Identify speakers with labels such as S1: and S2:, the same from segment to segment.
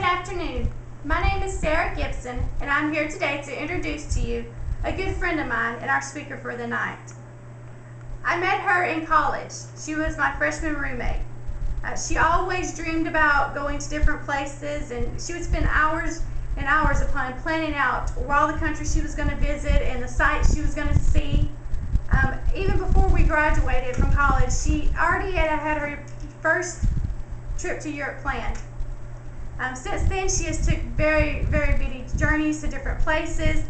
S1: afternoon. My name is Sarah Gibson, and I'm here today to introduce to you a good friend of mine and our speaker for the night. I met her in college. She was my freshman roommate. She always dreamed about going to different places, and she would spend hours and hours upon planning out all the countries she was going to visit and the sites she was going to see. Even before we graduated from college, she already had her first trip to Europe planned. Since then, she has took very many journeys to different places.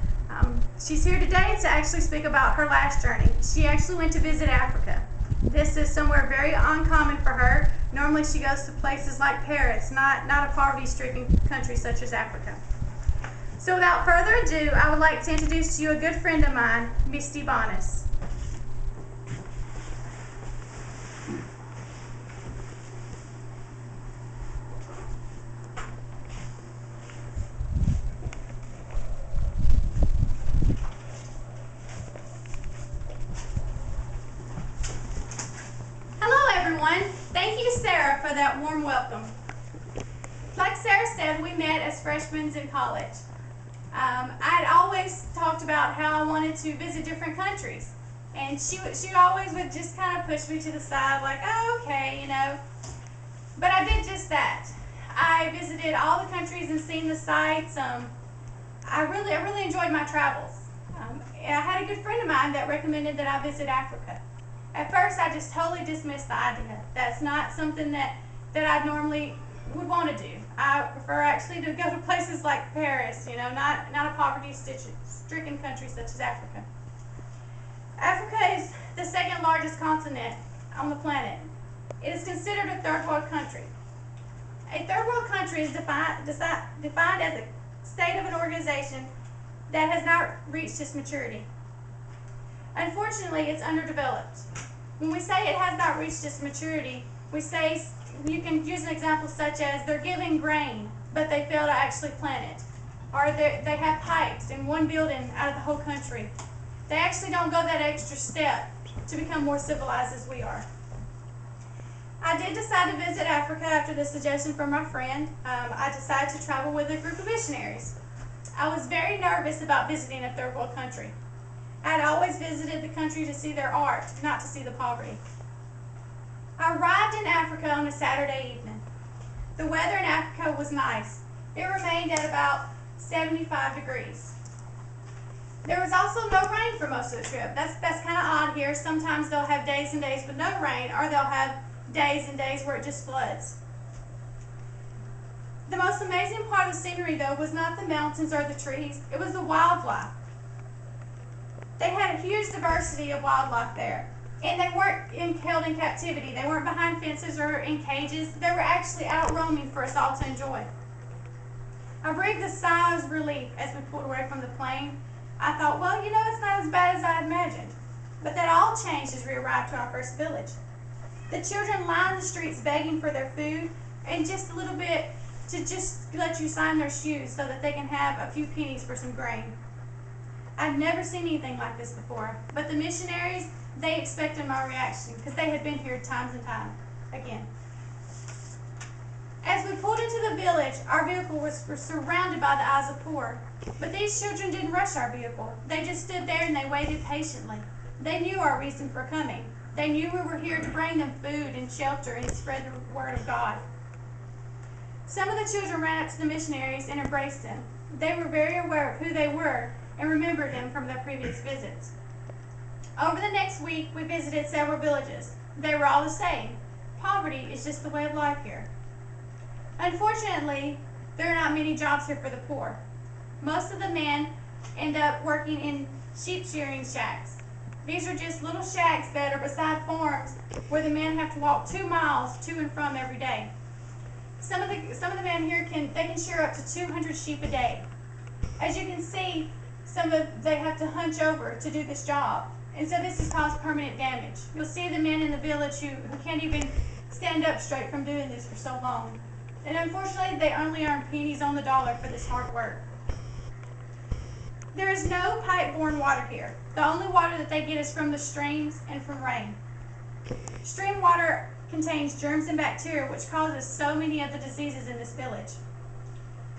S1: She's here today to actually speak about her last journey. She actually went to visit Africa. This is somewhere very uncommon for her. Normally she goes to places like Paris, not a poverty-stricken country such as Africa. So without further ado, I would like to introduce to you a good friend of mine, Misty Bonas. Thank you, Sarah, for that warm welcome. Like Sarah said, we met as freshmen in college. I'd always talked about how I wanted to visit different countries, and she always would just kind of push me to the side, like, oh, okay, you know. But I did just that. I visited all the countries and seen the sights. I really enjoyed my travels. I had a good friend of mine that recommended that I visit Africa. At first, I just totally dismissed the idea. That's not something that I normally would want to do. I prefer actually to go to places like Paris, you know, not a poverty-stricken country such as Africa. Africa is the second largest continent on the planet. It is considered a third world country. A third world country is defined as a state of an organization that has not reached its maturity. Unfortunately, it's underdeveloped. When we say it has not reached its maturity, we say, you can use an example such as they're giving grain, but they fail to actually plant it. Or they have pipes in one building out of the whole country. They actually don't go that extra step to become more civilized as we are. I did decide to visit Africa after the suggestion from my friend. I decided to travel with a group of missionaries. I was very nervous about visiting a third world country. I had always visited the country to see their art, not to see the poverty. I arrived in Africa on a Saturday evening. The weather in Africa was nice. It remained at about 75 degrees. There was also no rain for most of the trip. That's kind of odd here. Sometimes they'll have days and days with no rain, or they'll have days and days where it just floods. The most amazing part of the scenery, though, was not the mountains or the trees. It was the wildlife. They had a huge diversity of wildlife there. And they weren't held in captivity. They weren't behind fences or in cages. They were actually out roaming for us all to enjoy. I breathed a sigh of relief as we pulled away from the plane. I thought, well, you know, it's not as bad as I imagined. But that all changed as we arrived to our first village. The children lined the streets begging for their food and just a little bit to just let you sign their shoes so that they can have a few pennies for some grain. I'd never seen anything like this before, but the missionaries, they expected my reaction because they had been here times and time again. As we pulled into the village, our vehicle was surrounded by the eyes of poor, but these children didn't rush our vehicle. They just stood there and they waited patiently. They knew our reason for coming. They knew we were here to bring them food and shelter and spread the word of God. Some of the children ran up to the missionaries and embraced them. They were very aware of who they were and remembered them from their previous visits. Over the next week, we visited several villages. They were all the same. Poverty is just the way of life here. Unfortunately, there are not many jobs here for the poor. Most of the men end up working in sheep shearing shacks. These are just little shacks that are beside farms where the men have to walk 2 miles to and from every day. Some of the men here can shear up to 200 sheep a day. As you can see, they have to hunch over to do this job, and so this has caused permanent damage. You'll see the men in the village who can't even stand up straight from doing this for so long. And unfortunately, they only earn pennies on the dollar for this hard work. There is no pipe-borne water here. The only water that they get is from the streams and from rain. Stream water contains germs and bacteria, which causes so many of the diseases in this village.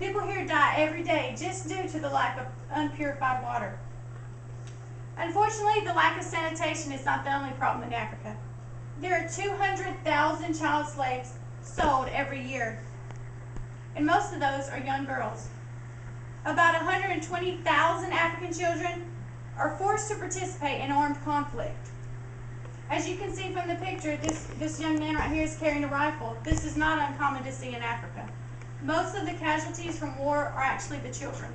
S1: People here die every day just due to the lack of unpurified water. Unfortunately, the lack of sanitation is not the only problem in Africa. There are 200,000 child slaves sold every year, and most of those are young girls. About 120,000 African children are forced to participate in armed conflict. As you can see from the picture, this young man right here is carrying a rifle. This is not uncommon to see in Africa. Most of the casualties from war are actually the children.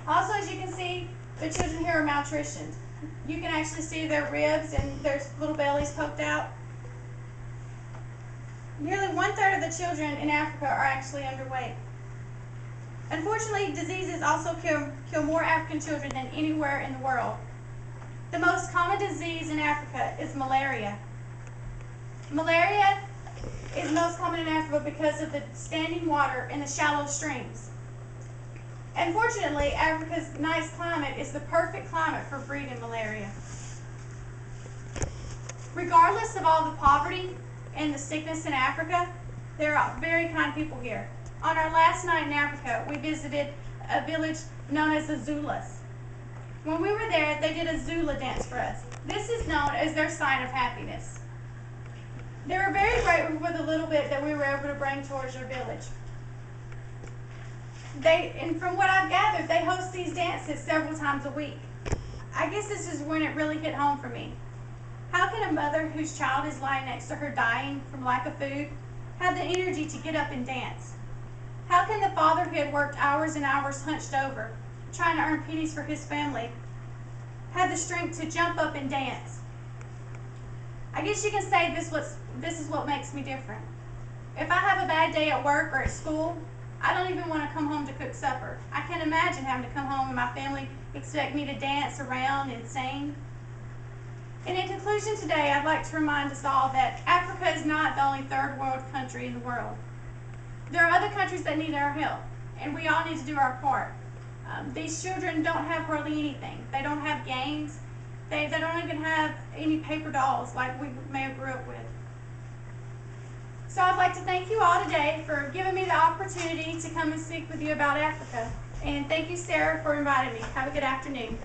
S1: Also, as you can see, the children here are malnutritioned. You can actually see their ribs and their little bellies poked out. Nearly 1/3 of the children in Africa are actually underweight. Unfortunately, diseases also kill more African children than anywhere in the world. The most common disease in Africa is malaria. Malaria is most common in Africa because of the standing water in the shallow streams. Unfortunately, Africa's nice climate is the perfect climate for breeding malaria. Regardless of all the poverty and the sickness in Africa, there are very kind people here. On our last night in Africa, we visited a village known as the Zulas. When we were there, they did a Zula dance for us. This is known as their sign of happiness. They were very grateful for the little bit that we were able to bring towards their village. And from what I've gathered, they host these dances several times a week. I guess this is when it really hit home for me. How can a mother whose child is lying next to her dying from lack of food have the energy to get up and dance? How can the father who had worked hours and hours hunched over, trying to earn pennies for his family, have the strength to jump up and dance? I guess you can say this is what makes me different. If I have a bad day at work or at school, I don't even want to come home to cook supper. I can't imagine having to come home and my family expect me to dance around and sing. And in conclusion today, I'd like to remind us all that Africa is not the only third world country in the world. There are other countries that need our help, and we all need to do our part. These children don't have hardly anything. They don't have games. They don't even have any paper dolls like we may have grew up with. So I'd like to thank you all today for giving me the opportunity to come and speak with you about Africa. And thank you, Sarah, for inviting me. Have a good afternoon.